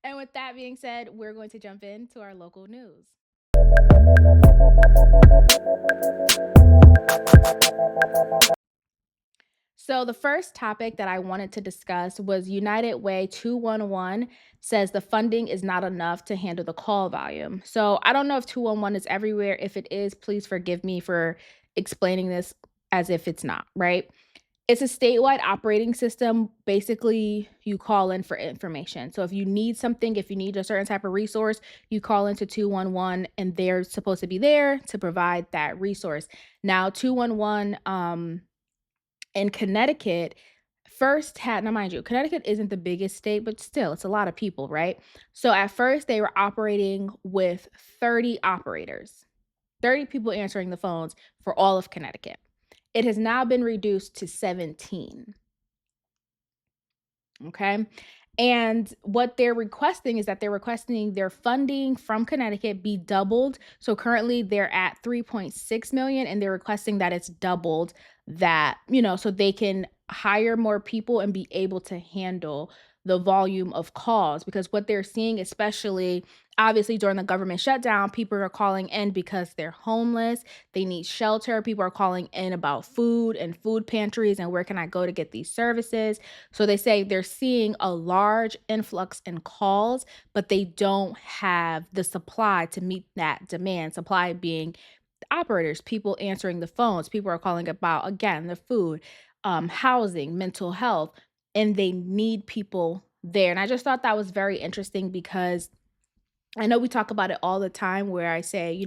And with that being said, we're going to jump into our local news. So, the first topic that I wanted to discuss was United Way 211 says the funding is not enough to handle the call volume. So, I don't know if 211 is everywhere. If it is, please forgive me for explaining this as if it's not, right? It's a statewide operating system. Basically, you call in for information. So, if you need something, if you need a certain type of resource, you call into 211 and they're supposed to be there to provide that resource. Now, 211, in Connecticut first had now mind you, Connecticut isn't the biggest state, but still it's a lot of people, right? So at first they were operating with 30 operators, 30 people answering the phones for all of Connecticut. It has now been reduced to 17. Okay. And what they're requesting is that they're requesting their funding from Connecticut be doubled. So currently they're at 3.6 million and they're requesting that it's doubled that, so they can hire more people and be able to handle the volume of calls because what they're seeing, especially obviously during the government shutdown, people are calling in because they're homeless, they need shelter, people are calling in about food and food pantries and where can I go to get these services. So they say they're seeing a large influx in calls, but they don't have the supply to meet that demand. Supply being operators, people answering the phones, people are calling about, again, the food, housing, mental health, and they need people there. And I just thought that was very interesting because I know we talk about it all the time where I say,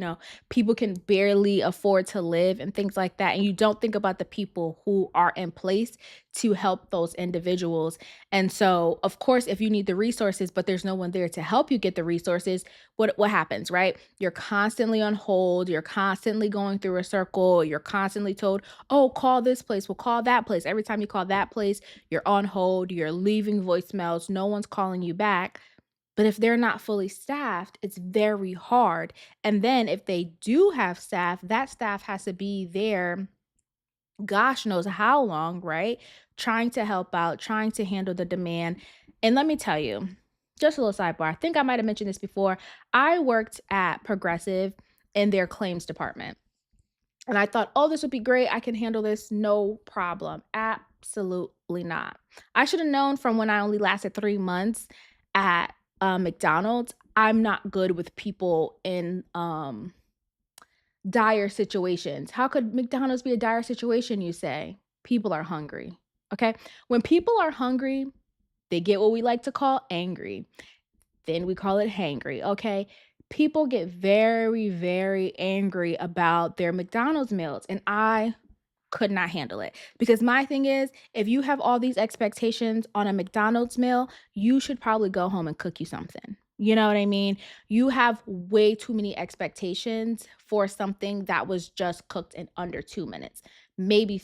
people can barely afford to live and things like that. And you don't think about the people who are in place to help those individuals. And so, of course, if you need the resources, but there's no one there to help you get the resources, what happens, right? You're constantly on hold, you're constantly going through a circle, you're constantly told, oh, call this place, we'll call that place. Every time you call that place, you're on hold, you're leaving voicemails, no one's calling you back. But if they're not fully staffed, it's very hard. And then if they do have staff, that staff has to be there, gosh knows how long, right? Trying to help out, trying to handle the demand. And let me tell you, just a little sidebar. I think I might have mentioned this before. I worked at Progressive in their claims department. And I thought, oh, this would be great. I can handle this no problem. Absolutely not. I should have known from when I only lasted 3 months at McDonald's. I'm not good with people in dire situations. How could McDonald's be a dire situation, you say? People are hungry. Okay. When people are hungry, they get what we like to call angry. Then we call it hangry, okay? People get very, very angry about their McDonald's meals, and I could not handle it because my thing is, if you have all these expectations on a McDonald's meal, you should probably go home and cook you something. You know what I mean? You have way too many expectations for something that was just cooked in under 2 minutes, maybe,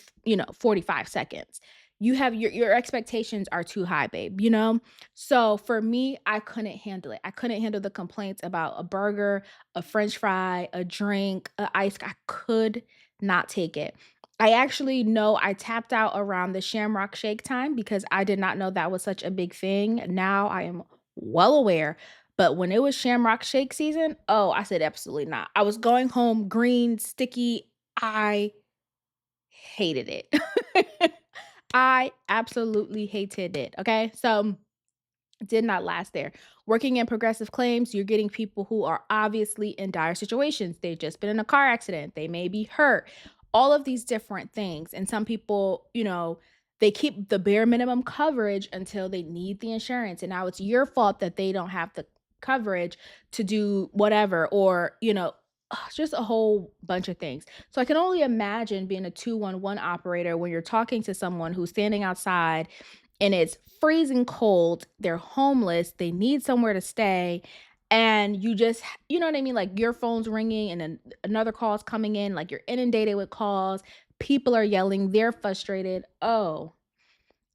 45 seconds. You have your expectations are too high, babe. So for me, I couldn't handle it. I couldn't handle the complaints about a burger, a french fry, a drink, a ice. I could not take it. I actually know I tapped out around the Shamrock Shake time because I did not know that was such a big thing. Now I am well aware. But when it was Shamrock Shake season, oh, I said absolutely not. I was going home green, sticky. I hated it. I absolutely hated it. Okay. So did not last there. Working in progressive claims, you're getting people who are obviously in dire situations. They've just been in a car accident, they may be hurt, all of these different things. And some people, they keep the bare minimum coverage until they need the insurance. And now it's your fault that they don't have the coverage to do whatever, or, just a whole bunch of things. So I can only imagine being a 211 operator when you're talking to someone who's standing outside and it's freezing cold, they're homeless, they need somewhere to stay, and you know what I mean? Like your phone's ringing and then another call's coming in, like you're inundated with calls, people are yelling, they're frustrated. Oh,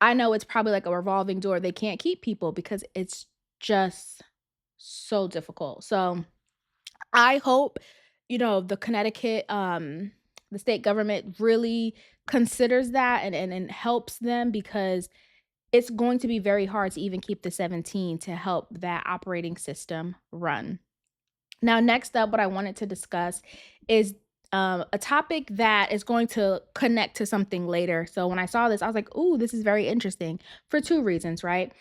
I know it's probably like a revolving door. They can't keep people because it's just so difficult. So I hope, the Connecticut, the state government really considers that and helps them because it's going to be very hard to even keep the 17 to help that operating system run. Now, next up, what I wanted to discuss is a topic that is going to connect to something later. So when I saw this, I was like, ooh, this is very interesting for two reasons, right?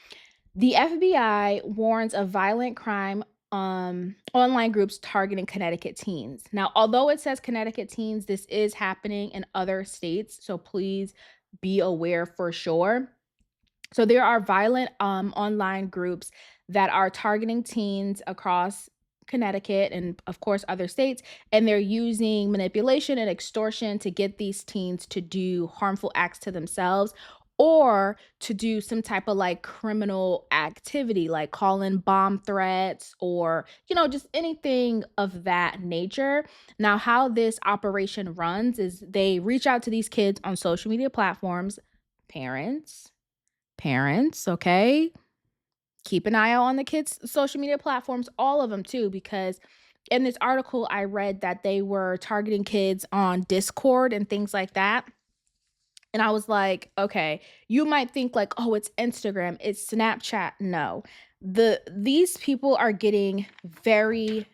The FBI warns of violent crime online groups targeting Connecticut teens. Now, although it says Connecticut teens, this is happening in other states. So please be aware for sure. So there are violent online groups that are targeting teens across Connecticut and, of course, other states. And they're using manipulation and extortion to get these teens to do harmful acts to themselves or to do some type of like criminal activity, like call in bomb threats or, just anything of that nature. Now, how this operation runs is they reach out to these kids on social media platforms, parents parents, okay? Keep an eye out on the kids' social media platforms, all of them too, because in this article I read that they were targeting kids on Discord and things like that. And I was like, okay, you might think like, oh, it's Instagram, it's Snapchat. No. These people are getting very,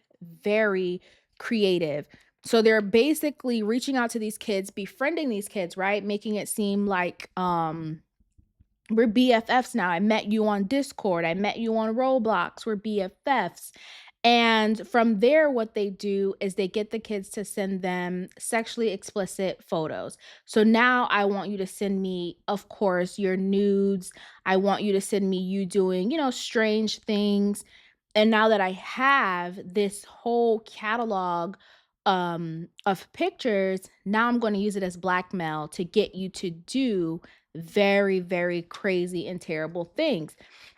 very creative. So they're basically reaching out to these kids, befriending these kids, right? Making it seem like we're BFFs now. I met you on Discord. I met you on Roblox. We're BFFs. And from there, what they do is they get the kids to send them sexually explicit photos. So now I want you to send me, of course, your nudes. I want you to send me you doing, strange things. And now that I have this whole catalog of pictures, now I'm going to use it as blackmail to get you to do very, very crazy and terrible things.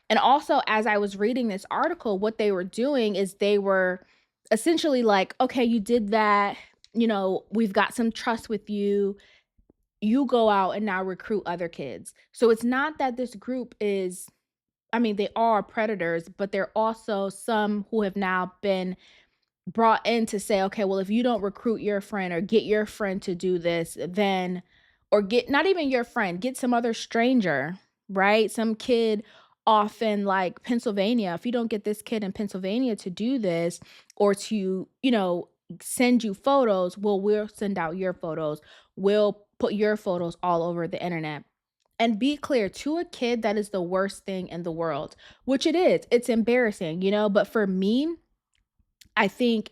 And also, as I was reading this article, what they were doing is they were essentially like, okay, you did that. We've got some trust with you. You go out and now recruit other kids. So it's not that this group is, I mean, they are predators, but they're also some who have now been brought in to say, okay, well, if you don't recruit your friend or get your friend to do this, then, or get not even your friend, get some other stranger, right? Some kid off in like Pennsylvania. If you don't get this kid in Pennsylvania to do this or to, send you photos, well, we'll send out your photos. We'll put your photos all over the internet. And be clear, to a kid, that is the worst thing in the world, which it is. It's embarrassing, but for me, I think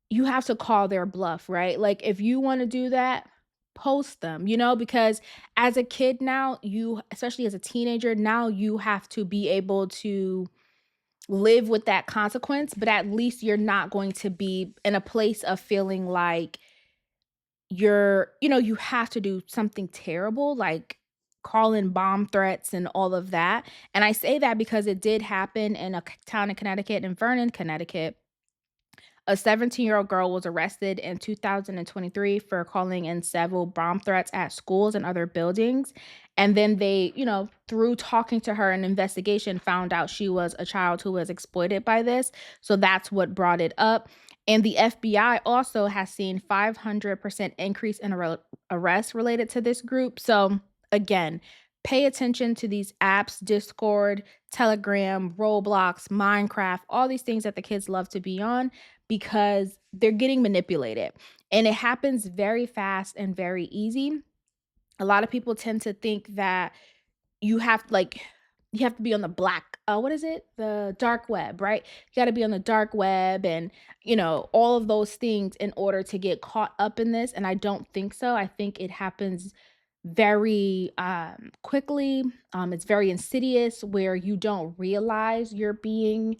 you have to call their bluff, right? Like if you want to do that, post them, because as a kid now, you, especially as a teenager, now you have to be able to live with that consequence, but at least you're not going to be in a place of feeling like you have to do something terrible, like call in bomb threats and all of that. And I say that because it did happen in a town in Connecticut, in Vernon, Connecticut. A 17-year-old girl was arrested in 2023 for calling in several bomb threats at schools and other buildings. And then they, through talking to her, an investigation found out she was a child who was exploited by this. So that's what brought it up. And the FBI also has seen 500% increase in arrests related to this group. So again, pay attention to these apps, Discord, Telegram, Roblox, Minecraft, all these things that the kids love to be on because they're getting manipulated. And it happens very fast and very easy. A lot of people tend to think that you have to be on the what is it? The dark web, right? You got to be on the dark web and, all of those things in order to get caught up in this. And I don't think so. I think it happens very quickly. It's very insidious where you don't realize you're being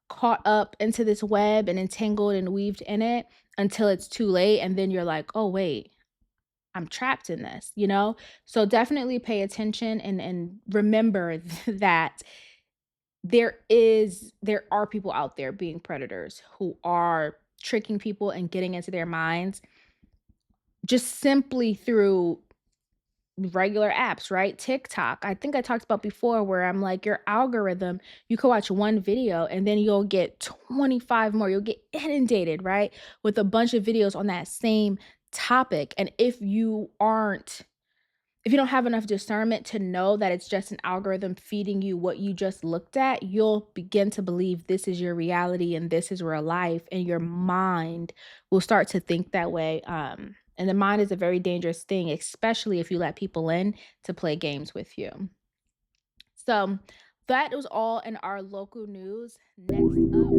caught up into this web and entangled and weaved in it until it's too late. And then you're like, oh, wait, I'm trapped in this, So definitely pay attention and remember that there are people out there being predators who are tricking people and getting into their minds just simply through regular apps, right? TikTok. I think I talked about before where I'm like, your algorithm, you can watch one video and then you'll get 25 more. You'll get inundated, right? With a bunch of videos on that same topic. And if you aren't If you don't have enough discernment to know that it's just an algorithm feeding you what you just looked at, you'll begin to believe this is your reality and this is real life, and your mind will start to think that way. And the mind is a very dangerous thing, especially if you let people in to play games with you. So that was all in our local news. Next up,